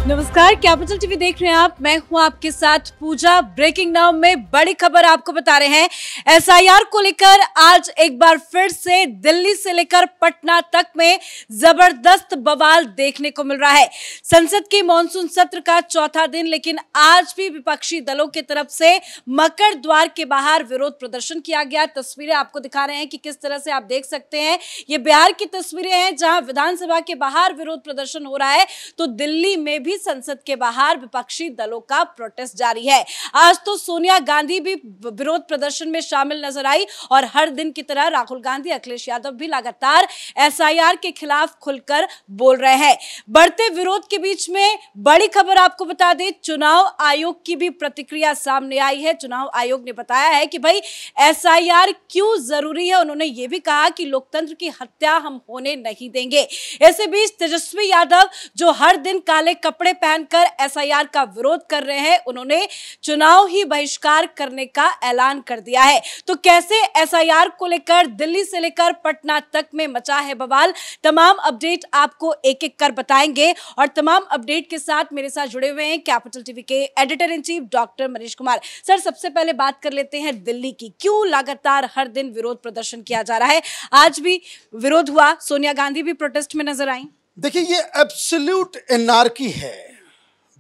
नमस्कार, capital TV देख रहे हैं आप। मैं हूं आपके साथ पूजा। ब्रेकिंग नाउ में बड़ी खबर आपको बता रहे हैं। एसआईआर को लेकर आज एक बार फिर से दिल्ली से लेकर पटना तक में जबरदस्त बवाल देखने को मिल रहा है। संसद के मॉनसून सत्र का चौथा दिन, लेकिन आज भी विपक्षी दलों की तरफ से मकर द्वार के बाहर विरोध प्रदर्शन किया गया। तस्वीरें आपको दिखा रहे हैं कि किस तरह से आप देख सकते हैं। ये बिहार की तस्वीरें हैं जहां विधानसभा के बाहर विरोध प्रदर्शन हो रहा है, तो दिल्ली में भी संसद के बाहर विपक्षी दलों का प्रोटेस्ट जारी है। आज तो सोनिया गांधी भी विरोध प्रदर्शन में शामिल नजर आई और हर दिन की तरह राहुल गांधी, अखिलेश यादव भी लगातार एसआईआर के खिलाफ खुलकर बोल रहे हैं। बढ़ते विरोध के बीच में बड़ी खबर आपको बता दें, चुनाव आयोग की भी प्रतिक्रिया सामने आई है। चुनाव आयोग ने बताया है कि भाई एसआईआर क्यों जरूरी है। उन्होंने ये भी कहा कि लोकतंत्र की हत्या हम होने नहीं देंगे। इसी बीच तेजस्वी यादव, जो हर दिन काले कपड़े पहनकर एसआईआर का विरोध कर रहे हैं, उन्होंने चुनाव ही बहिष्कार करने का ऐलान कर दिया है। तो कैसे एसआईआर को लेकर दिल्ली से लेकर पटना तक में मचा है बवाल, तमाम अपडेट आपको एक एक कर बताएंगे। और तमाम अपडेट के साथ मेरे साथ जुड़े हुए हैं कैपिटल टीवी के editor in chief doctor Manish Kumar. Sir, सबसे पहले बात कर लेते हैं दिल्ली की। क्यों लगातार हर दिन विरोध प्रदर्शन किया जा रहा है? आज भी विरोध हुआ, सोनिया गांधी भी प्रोटेस्ट में नजर आई। देखिए, ये एब्सोल्यूट एनार्की है।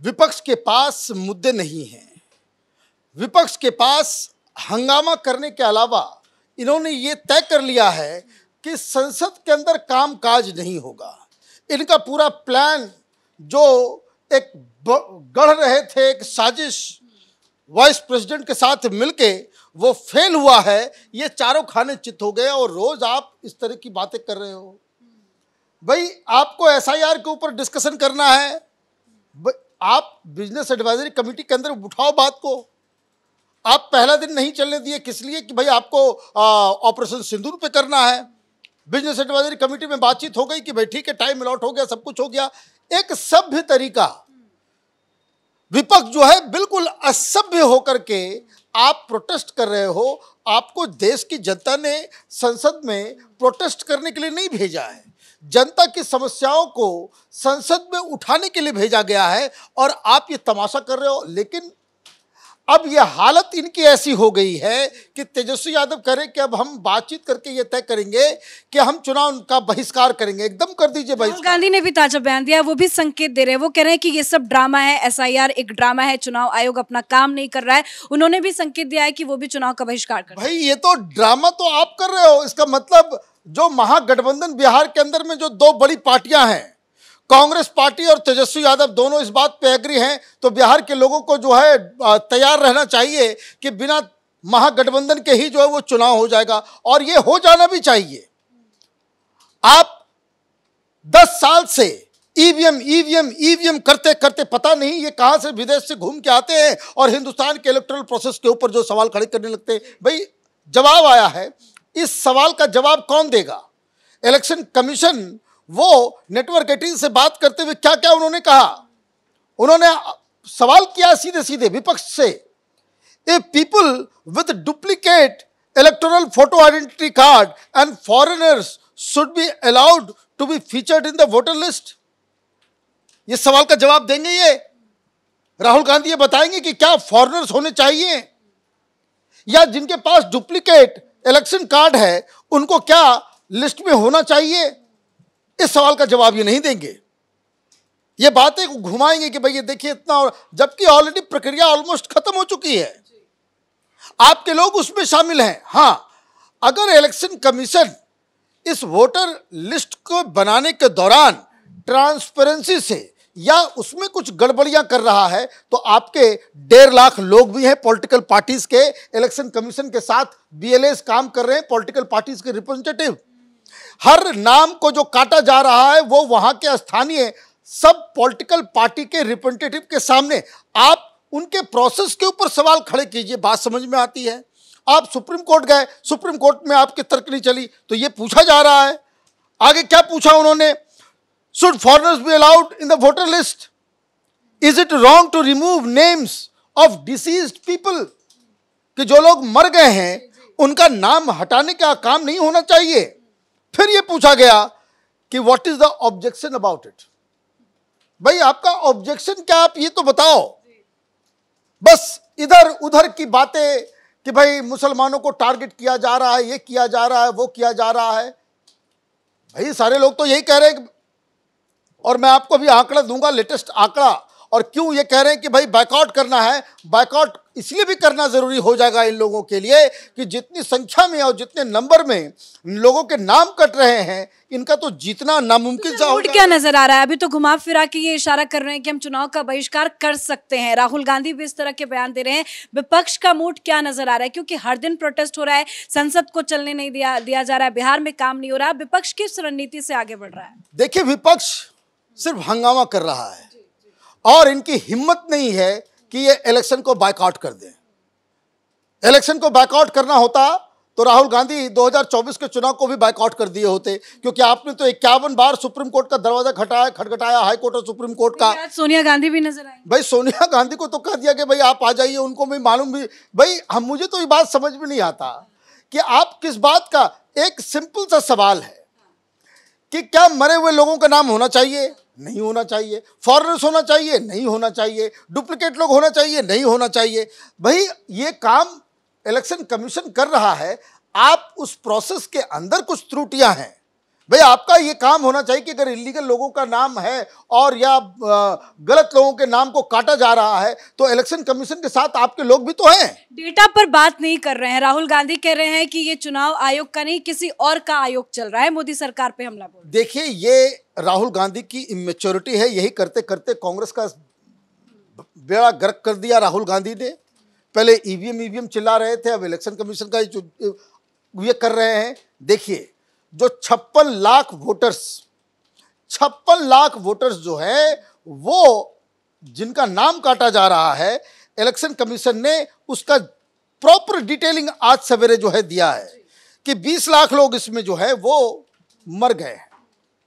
विपक्ष के पास मुद्दे नहीं हैं। विपक्ष के पास हंगामा करने के अलावा इन्होंने ये तय कर लिया है कि संसद के अंदर कामकाज नहीं होगा। इनका पूरा प्लान जो एक गढ़ रहे थे, एक साजिश वाइस प्रेसिडेंट के साथ मिलके, वो फेल हुआ है। ये चारों खाने चित हो गए और रोज आप इस तरह की बातें कर रहे हो। भाई, आपको एसआईआर के ऊपर डिस्कशन करना है, आप बिजनेस एडवाइजरी कमेटी के अंदर उठाओ बात को। आप पहला दिन नहीं चलने दिए, किस लिए? कि भाई आपको ऑपरेशन सिंदूर पे करना है। बिजनेस एडवाइजरी कमेटी में बातचीत हो गई कि भाई ठीक है, टाइम अलॉट हो गया, सब कुछ हो गया। एक सभ्य तरीका। विपक्ष जो है बिल्कुल असभ्य होकर के आप प्रोटेस्ट कर रहे हो। आपको देश की जनता ने संसद में प्रोटेस्ट करने के लिए नहीं भेजा है। जनता की समस्याओं को संसद में उठाने के लिए भेजा गया है और आप ये तमाशा कर रहे हो। लेकिन अब ये हालत इनकी ऐसी हो गई है कि तेजस्वी यादव कह रहे कि अब हम बातचीत करके ये तय करेंगे कि हम चुनाव का बहिष्कार करेंगे। एकदम कर दीजिए बहिष्कार। राहुल गांधी ने भी ताजा बयान दिया, वो भी संकेत दे रहे हैं। वो कह रहे हैं कि ये सब ड्रामा है, एसआईआर एक ड्रामा है, चुनाव आयोग अपना काम नहीं कर रहा है। उन्होंने भी संकेत दिया है कि वो भी चुनाव का बहिष्कार कर। भाई, ये तो ड्रामा तो आप कर रहे हो। इसका मतलब जो महागठबंधन बिहार के अंदर में जो दो बड़ी पार्टियां हैं, कांग्रेस पार्टी और तेजस्वी यादव, दोनों इस बात पे एग्री हैं, तो बिहार के लोगों को जो है तैयार रहना चाहिए कि बिना महागठबंधन के ही जो है वो चुनाव हो जाएगा। और ये हो जाना भी चाहिए। आप 10 साल से ईवीएम करते करते पता नहीं ये कहां से विदेश से घूम के आते हैं और हिंदुस्तान के इलेक्टोरल प्रोसेस के ऊपर जो सवाल खड़े करने लगते हैं। भाई, जवाब आया है। इस सवाल का जवाब कौन देगा? इलेक्शन कमीशन वो नेटवर्क 18 से बात करते हुए क्या क्या उन्होंने कहा? उन्होंने सवाल किया सीधे सीधे विपक्ष से, a people with duplicate electoral photo identity card and foreigners should be allowed to be featured in the voter list. ये सवाल का जवाब देंगे ये? राहुल गांधी ये बताएंगे कि क्या फॉरेनर्स होने चाहिए या जिनके पास डुप्लीकेट इलेक्शन कार्ड है उनको क्या लिस्ट में होना चाहिए? इस सवाल का जवाब ये नहीं देंगे। ये बातें घुमाएंगे कि भाई ये देखिए इतना, जबकि ऑलरेडी प्रक्रिया ऑलमोस्ट खत्म हो चुकी है। आपके लोग उसमें शामिल हैं। हां, अगर इलेक्शन कमीशन इस वोटर लिस्ट को बनाने के दौरान ट्रांसपेरेंसी से या उसमें कुछ गड़बड़ियां कर रहा है, तो आपके 1.5 लाख लोग भी हैं पॉलिटिकल पार्टीज के, इलेक्शन कमीशन के साथ बीएलएस काम कर रहे हैं, पॉलिटिकल पार्टीज के रिप्रेजेंटेटिव। हर नाम को जो काटा जा रहा है वो वहां के स्थानीय सब पॉलिटिकल पार्टी के रिप्रेजेंटेटिव के सामने आप उनके प्रोसेस के ऊपर सवाल खड़े कीजिए। बात समझ में आती है? आप सुप्रीम कोर्ट गए, सुप्रीम कोर्ट में आपकी तर्क नहीं चली, तो ये पूछा जा रहा है। आगे क्या पूछा उन्होंने? Should foreigners be allowed in the voter list? Is it wrong to remove names of deceased people? कि जो लोग मर गए हैं उनका नाम हटाने का काम नहीं होना चाहिए। फिर यह पूछा गया कि what is the objection about it? भाई आपका ऑब्जेक्शन क्या, आप ये तो बताओ। बस इधर उधर की बातें कि भाई मुसलमानों को टारगेट किया जा रहा है, ये किया जा रहा है, वो किया जा रहा है। भाई सारे लोग तो यही कह रहे हैं, और मैं आपको भी आंकड़ा दूंगा, लेटेस्ट आंकड़ा। और क्यों ये कह रहे हैं कि भाई बायकॉट करना है, बायकॉट इसलिए भी करना जरूरी हो जाएगा इन लोगों के लिए कि जितनी संख्या में और जितने नंबर में लोगों के नाम कट रहे हैं, इनका तो जीतना नामुमकिन सा हो मूड क्या नजर आ रहा है? अभी तो घुमा फिरा के ये इशारा कर रहे हैं कि हम चुनाव का बहिष्कार कर सकते हैं। राहुल गांधी भी इस तरह के बयान दे रहे हैं। विपक्ष का मूड क्या नजर आ रहा है? क्योंकि हर दिन प्रोटेस्ट हो रहा है, संसद को चलने नहीं दिया जा रहा है, बिहार में काम नहीं हो रहा। विपक्ष किस रणनीति से आगे बढ़ रहा है? देखिए, विपक्ष सिर्फ हंगामा कर रहा है और इनकी हिम्मत नहीं है कि ये इलेक्शन को बायकॉट कर दें। इलेक्शन को बायकॉट करना होता तो राहुल गांधी 2024 के चुनाव को भी बायकॉट कर दिए होते, क्योंकि आपने तो 51 बार सुप्रीम कोर्ट का दरवाजा खटखटाया, हाई कोर्ट और सुप्रीम कोर्ट का। सोनिया गांधी भी नजर आई। भाई सोनिया गांधी को तो कह दिया कि भाई आप आ जाइए, उनको भी मालूम भी। भाई मुझे तो ये बात समझ में नहीं आता कि आप किस बात का, एक सिंपल सा सवाल है कि क्या मरे हुए लोगों का नाम होना चाहिए? नहीं होना चाहिए। फॉरेनर्स होना चाहिए? नहीं होना चाहिए। डुप्लीकेट लोग होना चाहिए? नहीं होना चाहिए। भाई ये काम इलेक्शन कमीशन कर रहा है, आप उस प्रोसेस के अंदर कुछ त्रुटियां हैं। भाई आपका ये काम होना चाहिए कि अगर इलीगल लोगों का नाम है और या गलत लोगों के नाम को काटा जा रहा है तो इलेक्शन कमीशन के साथ आपके लोग भी तो हैं। डेटा पर बात नहीं कर रहे हैं। राहुल गांधी कह रहे हैं कि ये चुनाव आयोग का नहीं, किसी और का आयोग चल रहा है, मोदी सरकार पे हमला बोल। देखिए, ये राहुल गांधी की इमेच्योरिटी है। यही करते करते कांग्रेस का बेड़ा गर्क कर दिया राहुल गांधी ने। पहले ईवीएम चिल्ला रहे थे, अब इलेक्शन कमीशन का ये कर रहे हैं। देखिए, जो 56 लाख वोटर्स जो है वो जिनका नाम काटा जा रहा है, इलेक्शन कमीशन ने उसका प्रॉपर डिटेलिंग आज सवेरे जो है दिया है कि 20 लाख लोग इसमें जो है वो मर गए हैं,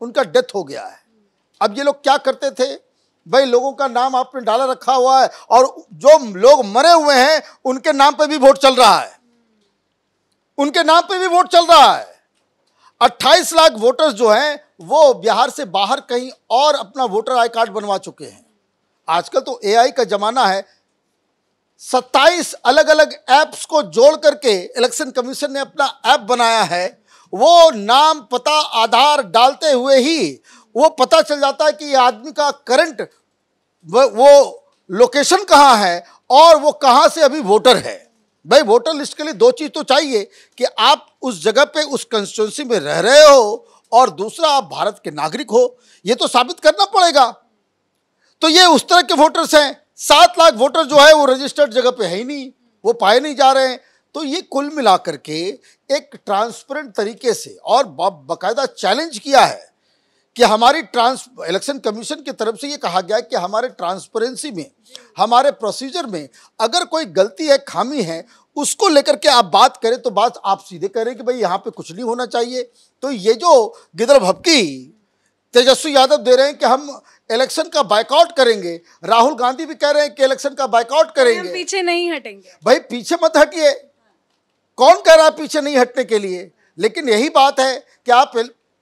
उनका डेथ हो गया है। अब ये लोग क्या करते थे? भाई लोगों का नाम आपने डाला रखा हुआ है और जो लोग मरे हुए हैं उनके नाम पे भी वोट चल रहा है, उनके नाम पे भी वोट चल रहा है। 28 लाख वोटर्स जो हैं वो बिहार से बाहर कहीं और अपना वोटर आई कार्ड बनवा चुके हैं। आजकल तो एआई का जमाना है। 27 अलग अलग ऐप्स को जोड़ करके इलेक्शन कमीशन ने अपना ऐप बनाया है। वो नाम, पता, आधार डालते हुए ही वो पता चल जाता है कि ये आदमी का करंट वो लोकेशन कहाँ है और वो कहाँ से अभी वोटर है। भाई वोटर लिस्ट के लिए दो चीज तो चाहिए कि आप उस जगह पे, उस कंस्टिट्यूंसी में रह रहे हो, और दूसरा आप भारत के नागरिक हो। ये तो साबित करना पड़ेगा। तो ये उस तरह के वोटर्स हैं। 7 लाख वोटर जो है वो रजिस्टर्ड जगह पे है ही नहीं, वो पाए नहीं जा रहे हैं। तो ये कुल मिलाकर के एक ट्रांसपेरेंट तरीके से और बाकायदा चैलेंज किया है कि हमारी इलेक्शन कमीशन की तरफ से ये कहा गया कि हमारे ट्रांसपेरेंसी में, हमारे प्रोसीजर में अगर कोई गलती है, खामी है, उसको लेकर के आप बात करें तो बात आप सीधे करें कि भाई यहाँ पे कुछ नहीं होना चाहिए। तो ये जो गिदड़ भपकी तेजस्वी यादव दे रहे हैं कि हम इलेक्शन का बायकॉट करेंगे, राहुल गांधी भी कह रहे हैं कि इलेक्शन का बायकॉट करेंगे, हम पीछे नहीं हटेंगे। भाई पीछे मत हटिए। कौन कह रहा है पीछे नहीं हटने के लिए? लेकिन यही बात है कि आप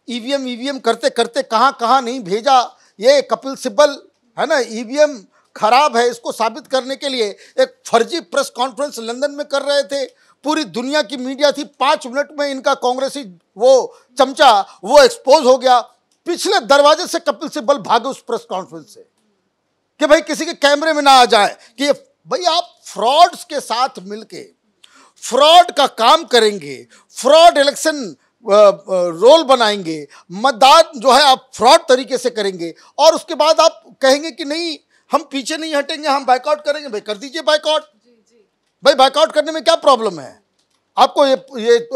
ईवीएम करते करते कहाँ कहाँ नहीं भेजा। ये कपिल सिब्बल है ना, ईवीएम खराब है, इसको साबित करने के लिए एक फर्जी प्रेस कॉन्फ्रेंस लंदन में कर रहे थे। पूरी दुनिया की मीडिया थी। 5 मिनट में इनका कांग्रेसी वो चमचा वो एक्सपोज हो गया। पिछले दरवाजे से कपिल सिब्बल भागे उस प्रेस कॉन्फ्रेंस से कि भाई किसी के कैमरे में ना आ जाए कि भाई आप फ्रॉड्स के साथ मिलके फ्रॉड का काम करेंगे, फ्रॉड इलेक्शन रोल बनाएंगे, मतदान जो है आप फ्रॉड तरीके से करेंगे, और उसके बाद आप कहेंगे कि नहीं हम पीछे नहीं हटेंगे, हम बायकॉट करेंगे। भाई कर दीजिए बायकॉट। भाई बायकॉट करने में क्या प्रॉब्लम है? आपको ये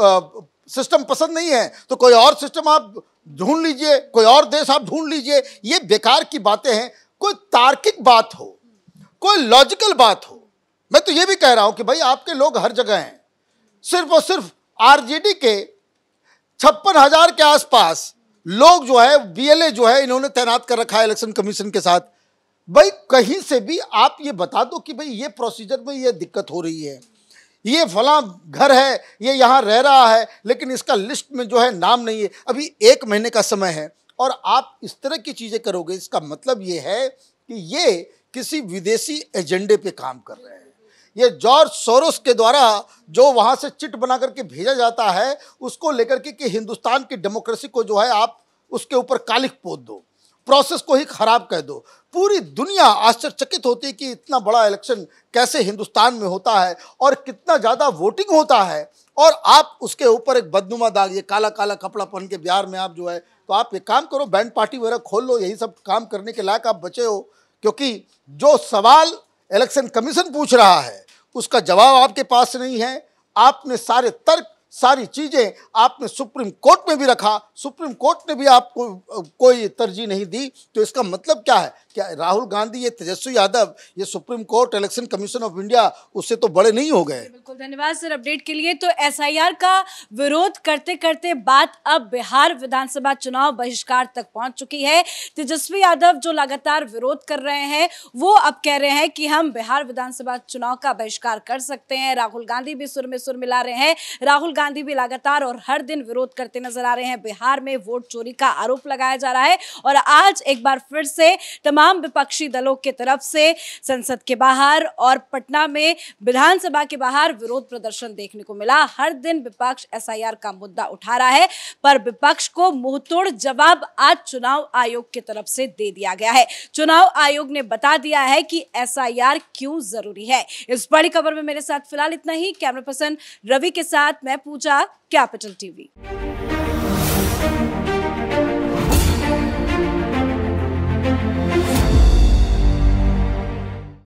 सिस्टम पसंद नहीं है तो कोई और सिस्टम आप ढूंढ लीजिए, कोई और देश आप ढूंढ लीजिए। ये बेकार की बातें हैं। कोई तार्किक बात हो, कोई लॉजिकल बात हो। मैं तो ये भी कह रहा हूं कि भाई आपके लोग हर जगह हैं। सिर्फ और सिर्फ आरजेडी के 56,000 के आसपास लोग जो है, बीएलए जो है, इन्होंने तैनात कर रखा है इलेक्शन कमीशन के साथ। भाई कहीं से भी आप ये बता दो कि भाई ये प्रोसीजर में ये दिक्कत हो रही है, ये फलां घर है, ये यहाँ रह रहा है, लेकिन इसका लिस्ट में जो है नाम नहीं है। अभी 1 महीने का समय है और आप इस तरह की चीजें करोगे, इसका मतलब ये है कि ये किसी विदेशी एजेंडे पे काम कर रहे हैं। ये जॉर्ज सोरोस के द्वारा जो वहां से चिट बना करके भेजा जाता है, उसको लेकर के कि हिंदुस्तान की डेमोक्रेसी को जो है आप उसके ऊपर कालिख पोत दो, प्रोसेस को ही खराब कर दो। पूरी दुनिया आश्चर्यचकित होती है कि इतना बड़ा इलेक्शन कैसे हिंदुस्तान में होता है और कितना ज्यादा वोटिंग होता है, और आप उसके ऊपर एक बदनुमा दाग, ये काला काला कपड़ा पहन के बिहार में आप जो है, तो आप एक काम करो, बैंड पार्टी वगैरह खोल लो, यही सब काम करने के लायक आप बचे हो। क्योंकि जो सवाल इलेक्शन कमीशन पूछ रहा है उसका जवाब आपके पास नहीं है। आपने सारे तर्क, सारी चीजें आपने सुप्रीम कोर्ट में भी रखा, सुप्रीम कोर्ट ने भी आपको कोई तरजीह नहीं दी। तो इसका मतलब क्या है? क्या राहुल गांधी, ये तेजस्वी यादव, ये supreme court, election commission of India, उससे तो बड़े नहीं हो गए। बिल्कुल, धन्यवाद सर अपडेट के लिए। तो एसआईआर का विरोध करते करते बात अब बिहार विधानसभा चुनाव बहिष्कार तक पहुंच चुकी है। तेजस्वी यादव जो लगातार विरोध कर रहे हैं, वो अब कह रहे हैं कि हम बिहार विधानसभा चुनाव का बहिष्कार कर सकते हैं। राहुल गांधी भी सुर में सुर मिला रहे हैं। राहुल गांधी भी लगातार और हर दिन विरोध करते नजर आ रहे हैं। बिहार में वोट चोरी का आरोप लगाया जा रहा है और आज एक बार फिर से तमाम विपक्षी दलों की तरफ से संसद के बाहर और पटना में विधानसभा के बाहर विरोध प्रदर्शन देखने को मिला। हर दिन विपक्ष एसआईआर का मुद्दा उठा रहा है, पर विपक्ष को मुंहतोड़ जवाब आज चुनाव आयोग की तरफ से दे दिया गया है। चुनाव आयोग ने बता दिया है कि एसआईआर क्यों जरूरी है। इस बड़ी खबर में मेरे साथ फिलहाल इतना ही। कैमरा पर्सन रवि के साथ मैं पूजा, कैपिटल टीवी।